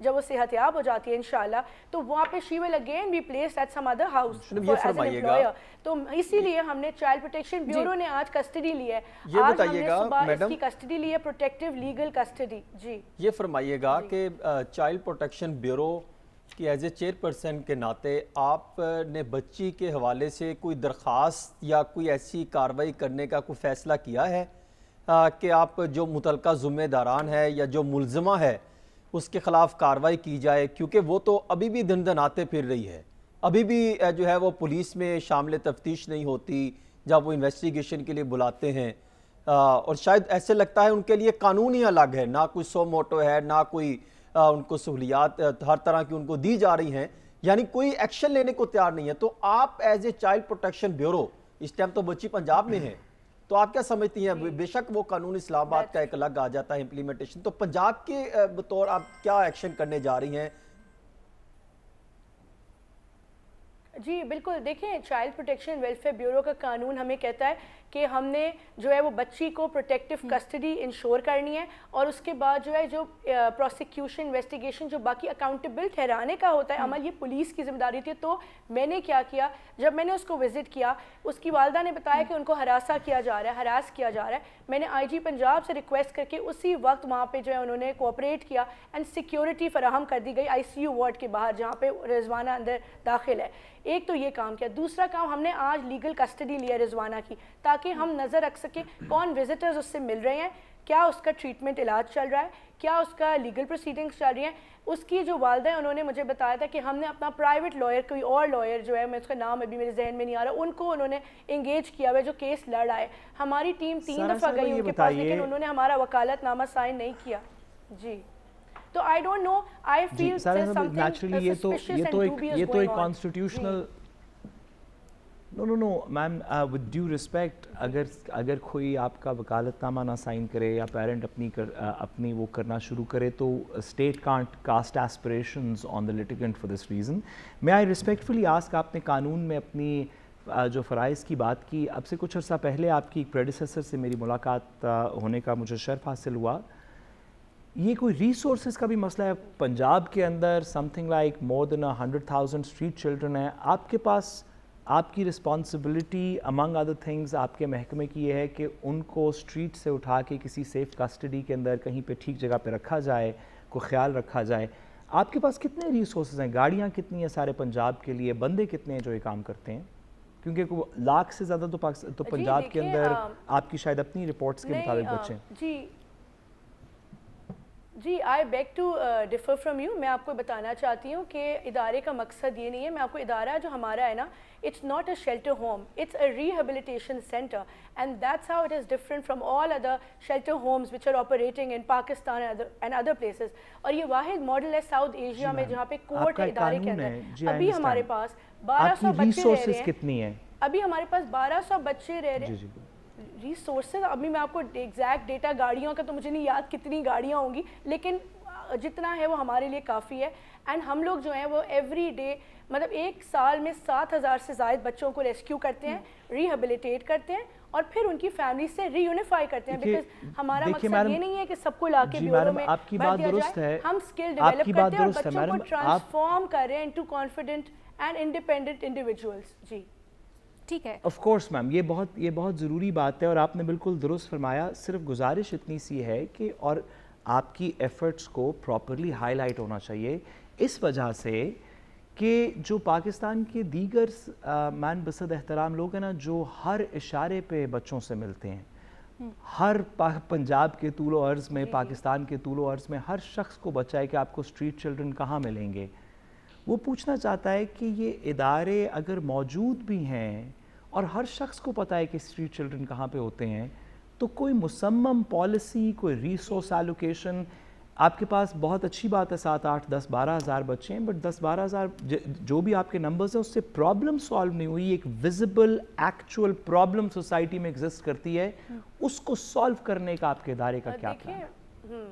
جب وہ صحت یاب ہو جاتی ہے انشاءاللہ تو وہاں پہ she will again be placed at some other house یہ for as an فرمائیے گا employer. تو اسی لیے ہم نے چائلڈ پروٹیکشن بیورو نے آج کسٹڈی لی ہے. یہ آج ہم بتائیے نے گا صبح اس میڈم کی کسٹڈی لی ہے, پروٹیکٹیو لیگل کسٹڈی. جی یہ فرمائیے گا کہ چائلڈ پروٹیکشن بیورو کی ایز اے چیئرپرسن کے ناطے آپ نے بچی کے حوالے سے کوئی درخواست یا کوئی ایسی کارروائی کرنے کا کوئی فیصلہ کیا ہے کہ آپ جو متعلقہ ذمہ داران ہے یا جو ملزمہ ہے اس کے خلاف کارروائی کی جائے, کیونکہ وہ تو ابھی بھی دن دناتے پھر رہی ہے, ابھی بھی جو ہے وہ پولیس میں شامل تفتیش نہیں ہوتی جب وہ انویسٹیگیشن کے لیے بلاتے ہیں, اور شاید ایسے لگتا ہے ان کے لیے قانون ہی الگ ہے, نہ کوئی سو موٹو ہے, نہ کوئی ان کو سہولیات ہر طرح کی ان کو دی جا رہی ہیں, یعنی کوئی ایکشن لینے کو تیار نہیں ہے. تو آپ as a child protection bureau, اس ٹائم تو بچی پنجاب میں ہے, تو آپ کیا سمجھتی ہیں؟ بے شک وہ قانون اسلام آباد کا ایک الگ آ جاتا ہے امپلیمنٹیشن, تو پنجاب کے بطور آپ کیا ایکشن کرنے جا رہی ہیں؟ جی بالکل, دیکھیں چائلڈ پروٹیکشن ویلفیئر بیورو کا قانون ہمیں کہتا ہے کہ ہم نے جو ہے وہ بچی کو پروٹیکٹیو کسٹڈی انشور کرنی ہے, اور اس کے بعد جو ہے جو پروسیکیوشن انویسٹیگیشن جو باقی اکاؤنٹیبل ٹھہرانے کا ہوتا ہے عمل, یہ پولیس کی ذمہ داری تھی. تو میں نے کیا کیا, جب میں نے اس کو وزٹ کیا, اس کی والدہ نے بتایا کہ ان کو ہراساں کیا جا رہا ہے, ہراس کیا جا رہا ہے. میں نے آئی جی پنجاب سے ریکویسٹ کر کے اسی وقت وہاں پہ جو ہے انہوں نے کوآپریٹ کیا اینڈ سیکیورٹی فراہم کر دی گئی آئی سی یو وارڈ کے باہر جہاں پہ رضوانہ اندر داخل ہے. ایک تو یہ کام کیا. دوسرا کام, ہم نے آج لیگل کسٹڈی لیا رضوانہ کی تاکہ ہم نظر رکھ سکیں کون وزٹرز اس سے مل رہے ہیں, کیا اس کا ٹریٹمنٹ علاج چل رہا ہے, کیا اس کا لیگل پروسیڈنگز چل رہی ہیں. اس کی جو والدہ ہیں انہوں نے مجھے بتایا تھا کہ ہم نے اپنا پرائیویٹ لائر, کوئی اور لائر جو ہے, میں اس کا نام ابھی میرے ذہن میں نہیں آ رہا, ان کو انہوں نے انگیج کیا ہوا ہے جو کیس لڑ رہا ہے. ہماری ٹیم 3 دفعہ گئی ان کے پاس, لیکن انہوں نے ہمارا وکالت نامہ سائن نہیں کیا. جی تو I don't know, I feel there's something suspicious and dubious going on. Constitutional no ma'am with due respect, اگر کوئی آپ کا وکالت نامہ نہ سائن کرے یا پیرنٹ اپنی وہ کرنا شروع کرے تو state can't cast aspersions on the litigant for this reason. میں آئی ریسپیکٹفلی آسک, آپ نے قانون میں اپنی جو فرائض کی بات کی, اب سے کچھ عرصہ پہلے آپ کی ایک پریڈیسیسر سے میری ملاقات ہونے کا مجھے شرف حاصل ہوا. یہ کوئی ریسورسز کا بھی مسئلہ ہے پنجاب کے اندر, سم تھنگ لائک مور دین 100,000 اسٹریٹ چلڈرن ہیں. آپ کے پاس آپ کی رسپانسبلٹی امنگ ادر تھنگز آپ کے محکمے کی یہ ہے کہ ان کو اسٹریٹ سے اٹھا کے کسی سیف کسٹڈی کے اندر کہیں پہ ٹھیک جگہ پہ رکھا جائے, کو خیال رکھا جائے. آپ کے پاس کتنے ریسورسز ہیں, گاڑیاں کتنی ہیں سارے پنجاب کے لیے, بندے کتنے ہیں جو یہ کام کرتے ہیں؟ کیونکہ لاکھ سے زیادہ تو پنجاب کے اندر آپ کی شاید اپنی رپورٹس کے مطابق بچے ہیں. جی I beg to differ from you. میں آپ کو بتانا چاہتی ہوں کہ ادارے کا مقصد یہ نہیں ہے. میں آپ کو ادارہ جو ہمارا ہے نا, it's not a shelter home, it's a rehabilitation center, and that's how it is different from all other shelter homes which are operating in Pakistan and other places. اور یہ واحد ماڈل ہے ساؤتھ ایشیا میں جہاں پہ court ہے ادارے کے اندر. ابھی ہمارے پاس 1200 بچے رہ رہے ہیں. کتنی ہیں ابھی ہمارے پاس 1200 بچے رہ رہے ہیں. ریسورسز ابھی میں آپ کو ایگزیکٹ ڈیٹا گاڑیوں کا تو مجھے نہیں یاد کتنی گاڑیاں ہوں گی, لیکن جتنا ہے وہ ہمارے لیے کافی ہے. اینڈ ہم لوگ جو ہیں وہ ایوری ڈے, مطلب ایک سال میں 7,000 سے زائد بچوں کو ریسکیو کرتے ہیں, ریہیبلیٹیٹ کرتے ہیں, اور پھر ان کی فیملی سے ری یونیفائی کرتے ہیں. بیکاز ہمارا مقصد یہ نہیں ہے کہ سب کو لا کے بیورو میں بھر دیا جائے. ہم اسکل ڈیولپ کرتے ہیں اور بچوں کو ٹرانسفارم کر رہے ہیں into confident and independent individuals. جی ٹھیک ہے. آف کورس میم, یہ بہت ضروری بات ہے اور آپ نے بالکل درست فرمایا. صرف گزارش اتنی سی ہے کہ اور آپ کی ایفرٹس کو پراپرلی ہائی لائٹ ہونا چاہیے, اس وجہ سے کہ جو پاکستان کے دیگر مان بسد احترام لوگ ہیں نا, جو ہر اشارے پہ بچوں سے ملتے ہیں, ہر پنجاب کے طول و عرض میں, پاکستان کے طول و عرض میں ہر شخص کو بچہ ہے کہ آپ کو اسٹریٹ چلڈرن کہاں ملیں گے. وہ پوچھنا چاہتا ہے کہ یہ ادارے اگر موجود بھی ہیں اور ہر شخص کو پتہ ہے کہ اسٹریٹ چلڈرن کہاں پہ ہوتے ہیں, تو کوئی مصمم پالیسی, کوئی ریسورس ایلوکیشن. آپ کے پاس بہت اچھی بات ہے 7, 8, 10, 12 ہزار بچے ہیں, بٹ 10, 12 ہزار جو بھی آپ کے نمبرز ہیں اس سے پرابلم سالو نہیں ہوئی. ایک ویزیبل ایکچوئل پرابلم سوسائٹی میں ایگزسٹ کرتی ہے, اس کو سالو کرنے کا آپ کے ادارے کا کیا پلان ہے؟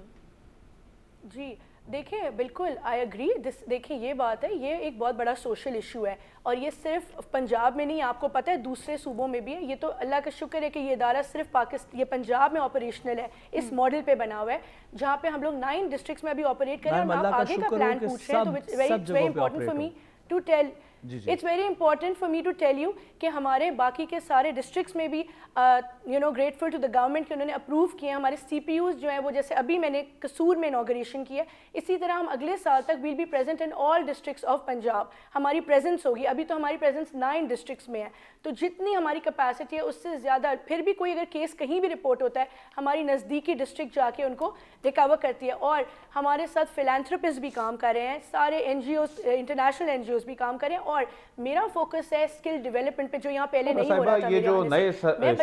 جی دیکھیں بالکل آئی اگری دیکھیں یہ بات ہے، یہ ایک بہت بڑا سوشل ایشو ہے اور یہ صرف پنجاب میں نہیں، آپ کو پتہ ہے دوسرے صوبوں میں بھی ہے. یہ تو اللہ کا شکر ہے کہ یہ ادارہ صرف یہ پنجاب میں آپریشنل ہے، اس ماڈل پہ بنا ہوا ہے جہاں پہ ہم لوگ 9 ڈسٹرکٹس میں ابھی آپریٹ کریں. اور آپ آگے کا پلان پوچھ رہے ہیں تو very important for me to tell it's very important for me to tell you کہ ہمارے باقی کے سارے ڈسٹرکٹس میں بھی گریٹفل ٹو دا گورنمنٹ کہ انہوں نے اپروو کیے ہیں. ہمارے سی پی یوز جو ہیں وہ جیسے ابھی میں نے قصور میں انوگریشن کی ہے، اسی طرح ہم اگلے سال تک will be present in all districts of Punjab. ہماری پریزنس ہوگی، ابھی تو ہماری پریزنس 9 ڈسٹرکٹس میں ہے، تو جتنی ہماری کیپیسٹی ہے اس سے زیادہ. پھر بھی کوئی اگر کیس کہیں بھی رپورٹ ہوتا ہے ہماری نزدیکی ڈسٹرکٹ جا کے ان کو ریکور کرتی ہے. اور ہمارے ساتھ فلانتھروپسٹ بھی کام کر رہے ہیں، سارے N G Os international N G Os بھی کام کر رہے ہیں. اور میرا فوکس ہے اسکل ڈیولپمنٹ پہ جو یہاں پہلے نہیں ہو رہا تھا. یہ جو نئے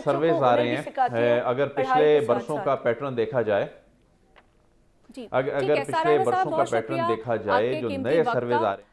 سرویز آ رہے ہیں، اگر پچھلے برسوں کا پیٹرن دیکھا جائے، اگر پچھلے برسوں کا پیٹرن دیکھا جائے جو نئے سرویز آ رہے ہیں